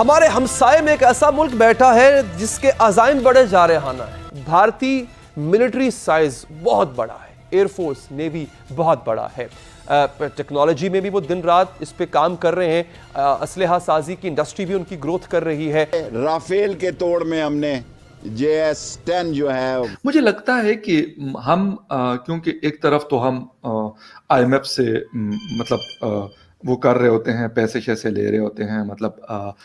हमारे हमसाए में एक ऐसा मुल्क बैठा है जिसके अज़ाइम बड़े जारहाना है। भारतीय मिलिट्री साइज बहुत बड़ा है, एयरफोर्स नेवी बहुत बड़ा है, टेक्नोलॉजी में भी वो दिन रात इस पे काम कर रहे हैं, असलहा साजी की इंडस्ट्री भी उनकी ग्रोथ कर रही है। राफेल के तोड़ में हमने JS-10 जो है, मुझे लगता है कि हम क्योंकि एक तरफ तो हम IMF से मतलब वो कर रहे होते हैं, पैसे शैसे ले रहे होते हैं, मतलब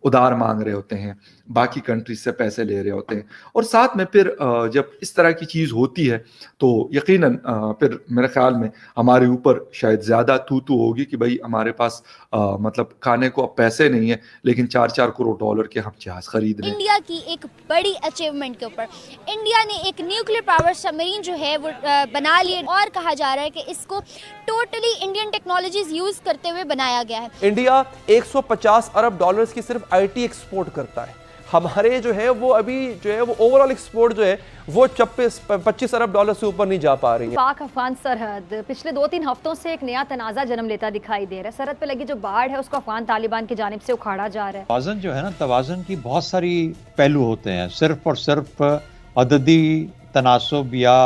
उधार मांग रहे होते हैं, बाकी कंट्रीज से पैसे ले रहे होते हैं, और साथ में फिर जब इस तरह की चीज़ होती है तो यकीनन फिर मेरे ख्याल में हमारे ऊपर शायद ज़्यादा तू होगी कि भाई हमारे पास मतलब खाने को अब पैसे नहीं है, लेकिन 4-4 करोड़ डॉलर के हम जहाज़ खरीद रहे हैं। इंडिया की एक बड़ी अचीवमेंट के ऊपर इंडिया ने एक न्यूक्लियर पावर सबमरीन जो है वो बना लिए, और कहा जा रहा है कि इसको टोटली इंडियन टेक्नोलॉजीज यूज करते हुए बनाया गया है। इंडिया 150 अरब डॉलर्स की सिर्फ IT एक्सपोर्ट करता है। हमारे जो है वो अभी जो है वो ओवरऑल एक्सपोर्ट जो है वो 25 अरब डॉलर से ऊपर नहीं जा पा रही है। पाक अफगान सरहद पिछले 2-3 हफ्तों से एक नया तनाज़ा जन्म लेता दिखाई दे रहा है। सरहद पे लगी जो बाढ़ है उसको अफगान तालिबान की जानिब से उखाड़ा जा रहा है। तवाज़ुन जो है ना, तवाज़ुन की बहुत सारी पहलू होते हैं, सिर्फ और सिर्फ अददी तनासब या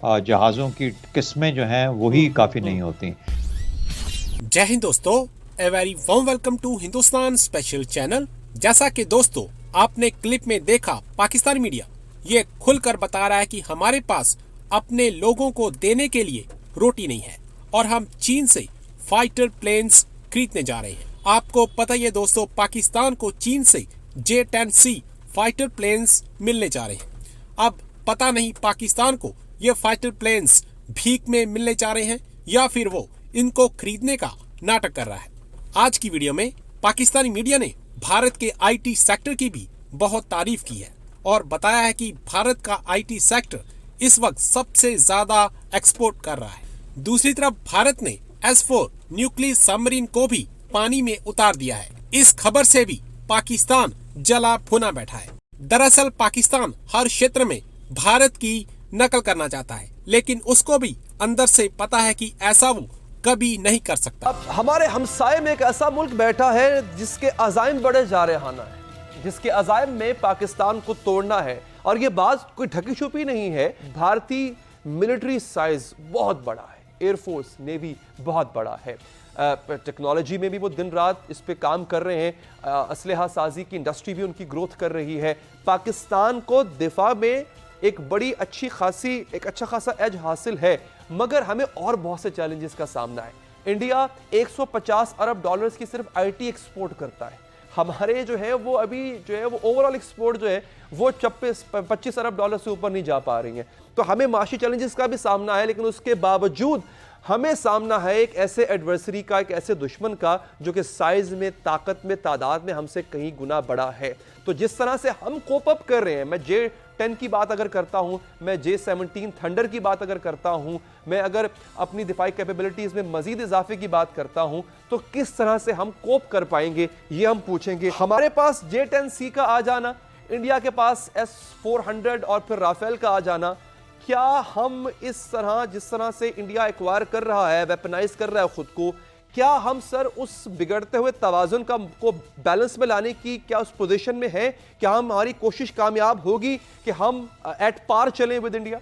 जहाज़ों की किस्में जो हैं वही काफ़ी नहीं होती। जय हिंद दोस्तों, a very warm welcome to Hindustan special channel. जैसा कि दोस्तों आपने क्लिप में देखा, पाकिस्तानी मीडिया ये खुलकर बता रहा है कि हमारे पास अपने लोगों को देने के लिए रोटी नहीं है और हम चीन से फाइटर प्लेन्स खरीदने जा रहे हैं। आपको पता ही है दोस्तों, पाकिस्तान को चीन से J-10C फाइटर प्लेन्स मिलने जा रहे हैं। अब पता नहीं पाकिस्तान को ये फाइटर प्लेन्स भीख में मिलने जा रहे हैं या फिर वो इनको खरीदने का नाटक कर रहा है। आज की वीडियो में पाकिस्तानी मीडिया ने भारत के IT सेक्टर की भी बहुत तारीफ की है और बताया है कि भारत का IT सेक्टर इस वक्त सबसे ज्यादा एक्सपोर्ट कर रहा है। दूसरी तरफ भारत ने S-4 न्यूक्लियर सबमरीन को भी पानी में उतार दिया है। इस खबर से भी पाकिस्तान जला भुना बैठा है। दरअसल पाकिस्तान हर क्षेत्र में भारत की नकल करना चाहता है, लेकिन उसको भी अंदर से पता है कि ऐसा वो कभी नहीं कर सकता। अब हमारे हमसाए में एक ऐसा मुल्क बैठा है जिसके अज़ाइम बड़े जारहाना है, जिसके अज़ाइम में पाकिस्तान को तोड़ना है। और ये बात कोई ढकी छुपी नहीं है, भारतीय मिलिट्री साइज बहुत बड़ा है, एयरफोर्स नेवी बहुत बड़ा है, टेक्नोलॉजी में भी वो दिन रात इस पे काम कर रहे हैं, असलहा साजी की इंडस्ट्री भी उनकी ग्रोथ कर रही है। पाकिस्तान को दिफा में एक बड़ी अच्छी खासी एक अच्छा खासा एज हासिल है, मगर हमें और बहुत से चैलेंजेस का सामना है। इंडिया 150 अरब डॉलर्स की सिर्फ IT एक्सपोर्ट करता है। हमारे जो है वो अभी जो है वो ओवरऑल एक्सपोर्ट जो है वो 25 अरब डॉलर से ऊपर नहीं जा पा रही है। तो हमें माशी चैलेंजेस का भी सामना है, लेकिन उसके बावजूद हमें सामना है एक ऐसे एडवर्सरी का, एक ऐसे दुश्मन का जो कि साइज में, ताकत में, तादाद में हमसे कहीं गुना बड़ा है। तो जिस तरह से हम कोप अप कर रहे हैं, मैं J-10 की बात अगर करता हूं, मैं J-17 थंडर की बात अगर करता हूं, मैं अगर अपनी दिफाई कैपेबिलिटीज में मजीद इजाफे की बात करता हूं, तो किस तरह से हम कोप कर पाएंगे ये हम पूछेंगे। हमारे पास J-10C का आ जाना, इंडिया के पास S-400 और फिर राफेल का आ जाना, क्या हम इस तरह जिस तरह से इंडिया एक्वायर कर रहा है, वेपनाइज कर रहा है खुद को, क्या हम सर उस बिगड़ते हुए तवाज़ुन को बैलेंस में लाने की क्या उस पोजीशन में है? क्या हमारी कोशिश कामयाब होगी कि हम एट पार चलें विद इंडिया?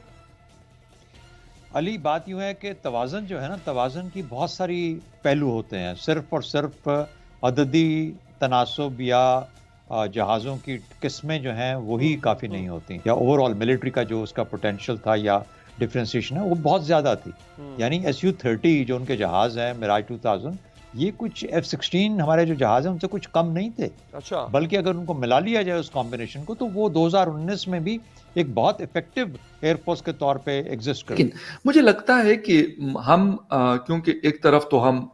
अली, बात यूं है कि तवाज़ुन जो है ना, तवाज़ुन की बहुत सारी पहलू होते हैं, सिर्फ और सिर्फ अददी तनासब या जहाज़ों की किस्में जो हैं वही काफ़ी नहीं होती, या ओवरऑल मिलिट्री का जो उसका पोटेंशियल था या डिफ्रेंसिएशन है वो बहुत ज़्यादा थी। यानी Su-30 जो उनके जहाज़ हैं, मिराज 2000, ये कुछ F-16 हमारे जो जहाज़ हैं उनसे कुछ कम नहीं थे। अच्छा, बल्कि बल्कि अगर उनको मिला लिया जाए उस कॉम्बिनेशन को तो वो 2019 में भी एक बहुत इफेक्टिव एयरफोर्स के तौर पे एग्जिस्ट कर। लेकिन मुझे लगता है कि हम क्योंकि एक तरफ तो हम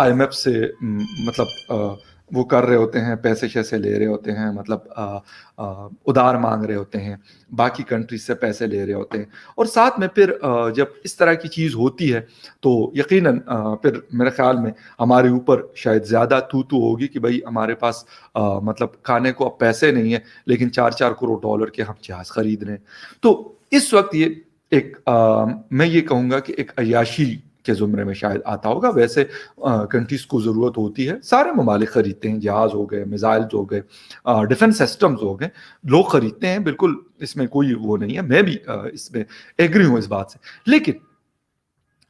IMF से मतलब वो कर रहे होते हैं, पैसे शैसे ले रहे होते हैं, मतलब उधार मांग रहे होते हैं, बाकी कंट्रीज से पैसे ले रहे होते हैं, और साथ में फिर जब इस तरह की चीज़ होती है तो यकीनन फिर मेरे ख्याल में हमारे ऊपर शायद ज़्यादा तू होगी कि भाई हमारे पास मतलब खाने को अब पैसे नहीं है, लेकिन 4-4 करोड़ डॉलर के हम जहाज़ खरीद रहे हैं। तो इस वक्त ये एक मैं ये कहूँगा कि एक अय्याशी के ज़ुमरे में शायद आता होगा। वैसे कंट्रीज़ को ज़रूरत होती है, सारे ममालिक ख़रीदते हैं, जहाज़ हो गए, मिसाइल्स हो गए, डिफेंस सिस्टम्स हो गए, लोग ख़रीदते हैं, बिल्कुल इसमें कोई वो नहीं है, मैं भी इसमें एग्री हूँ इस बात से। लेकिन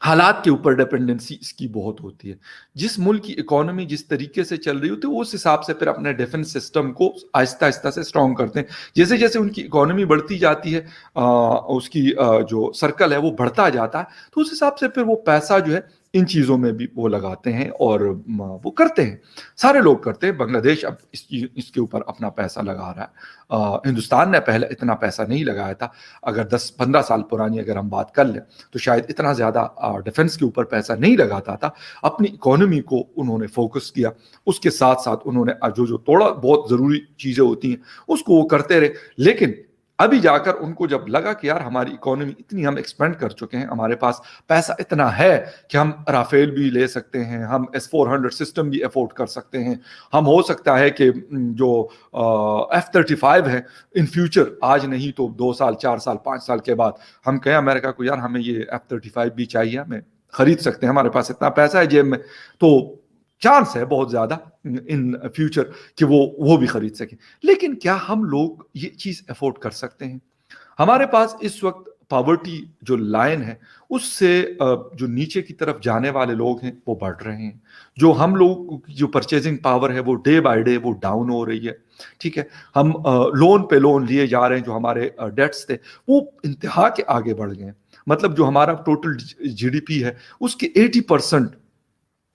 हालात के ऊपर डिपेंडेंसी इसकी बहुत होती है। जिस मुल्क की इकोनॉमी जिस तरीके से चल रही होती है, उस हिसाब से फिर अपने डिफेंस सिस्टम को आहिस्ता-आहिस्ता से स्ट्रॉन्ग करते हैं। जैसे-जैसे उनकी इकोनॉमी बढ़ती जाती है, उसकी जो सर्कल है वो बढ़ता जाता है, तो उस हिसाब से फिर वो पैसा जो है इन चीज़ों में भी वो लगाते हैं और वो करते हैं। सारे लोग करते हैं। बांग्लादेश अब इसके ऊपर अपना पैसा लगा रहा है। हिंदुस्तान ने पहले इतना पैसा नहीं लगाया था। अगर 10-15 साल पुरानी अगर हम बात कर लें, तो शायद इतना ज़्यादा डिफेंस के ऊपर पैसा नहीं लगाता था। अपनी इकोनॉमी को उन्होंने फोकस किया, उसके साथ-साथ उन्होंने जो थोड़ा बहुत ज़रूरी चीज़ें होती हैं, उसको वो करते रहे। लेकिन अभी जाकर उनको जब लगा कि यार हमारी इकोनॉमी इतनी हम एक्सपेंड कर चुके हैं, हमारे पास पैसा इतना है कि हम राफेल भी ले सकते हैं, हम S-400 सिस्टम भी अफोर्ड कर सकते हैं, हम हो सकता है कि जो F-35 है इन फ्यूचर, आज नहीं तो 2 साल, 4 साल, 5 साल के बाद हम कहें अमेरिका को यार हमें ये F-35 भी चाहिए, हमें खरीद सकते हैं, हमारे पास इतना पैसा है जेब में, तो चांस है बहुत ज़्यादा इन फ्यूचर कि वो भी खरीद सकें। लेकिन क्या हम लोग ये चीज़ अफोर्ड कर सकते हैं? हमारे पास इस वक्त पॉवर्टी जो लाइन है, उससे जो नीचे की तरफ जाने वाले लोग हैं वो बढ़ रहे हैं। जो हम लोग की जो परचेजिंग पावर है वो डे बाय डे वो डाउन हो रही है। ठीक है, हम लोन पे लोन लिए जा रहे हैं। जो हमारे डेट्स थे वो इंतहा के आगे बढ़ गए हैं। मतलब जो हमारा टोटल GDP है उसके 80%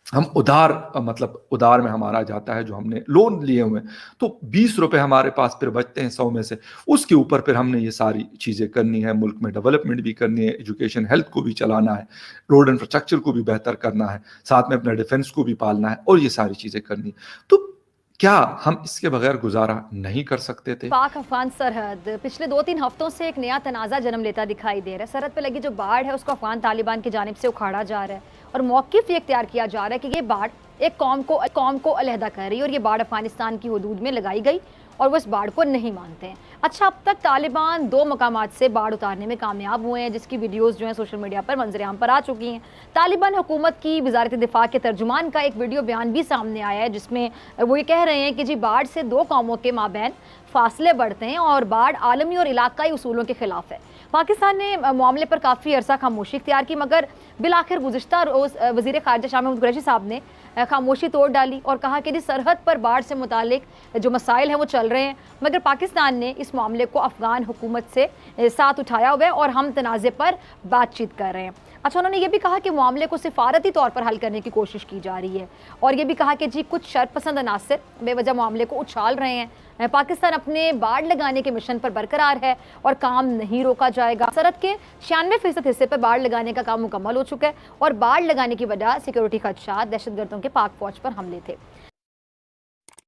हम उधार में हमारा जाता है, जो हमने लोन लिए हुए हैं। तो 20 रुपए हमारे पास फिर बचते हैं 100 में से। उसके ऊपर फिर हमने ये सारी चीज़ें करनी है, मुल्क में डेवलपमेंट भी करनी है, एजुकेशन हेल्थ को भी चलाना है, रोड इंफ्रास्ट्रक्चर को भी बेहतर करना है, साथ में अपना डिफेंस को भी पालना है और ये सारी चीज़ें करनी है। तो क्या हम इसके बगैर गुजारा नहीं कर सकते थे? पाक अफगान सरहद पिछले 2-3 हफ्तों से एक नया तनाज़ा जन्म लेता दिखाई दे रहा है। सरहद पे लगी जो बाढ़ है उसको अफगान तालिबान की जानिब से उखाड़ा जा रहा है और मौक़िफ़ ये इख्तियार किया जा रहा है कि ये बाढ़ एक कौम को अलहदा कर रही है और ये बाढ़ अफगानिस्तान की हदूद में लगाई गई और वो इस बाढ़ को नहीं मानते हैं। अच्छा, अब तक तालिबान 2 मकामात से बाढ़ उतारने में कामयाब हुए हैं, जिसकी वीडियोस जो हैं सोशल मीडिया पर मंजर-ए-आम पर आ चुकी हैं। तालिबान हुकूमत की वज़ारत दिफ़ा के तर्जुमान का एक वीडियो बयान भी सामने आया है, जिसमें वो ये कह रहे हैं कि जी बाढ़ से 2 कौमों के माबैन फासले बढ़ते हैं और बाढ़ आलमी और इलाकाई उसूलों के खिलाफ है। पाकिस्तान ने मामले पर काफ़ी अरसा खामोशी इख्तियार की, मगर बिलाखिर गुज़िश्ता रोज़ वज़ीर ख़ारिजा शाह महमूद कुरैशी साहब ने खामोशी तोड़ डाली और कहा कि जी सरहद पर बाढ़ से मुतालिक जो मसाइल हैं वो चल रहे हैं, मगर पाकिस्तान ने इस मामले को अफ़गान हुकूमत से साथ उठाया हुआ है और हम तनाज़े पर बातचीत कर रहे हैं। अच्छा, उन्होंने ये भी कहा कि मामले को सिफारती तौर पर हल करने की कोशिश की जा रही है और ये भी कहा कि जी कुछ शर्पसंद अनासर बेवजह मामले को उछाल रहे हैं। पाकिस्तान अपने बाढ़ लगाने के मिशन पर बरकरार है और काम नहीं रोका जाएगा। सरहद के 96% हिस्से पर बाढ़ लगाने का काम मुकम्मल हो चुका है और बाढ़ लगाने की वजह सिक्योरिटी खदशात, दहशतगर्दों के पाक फौज पर हमले थे।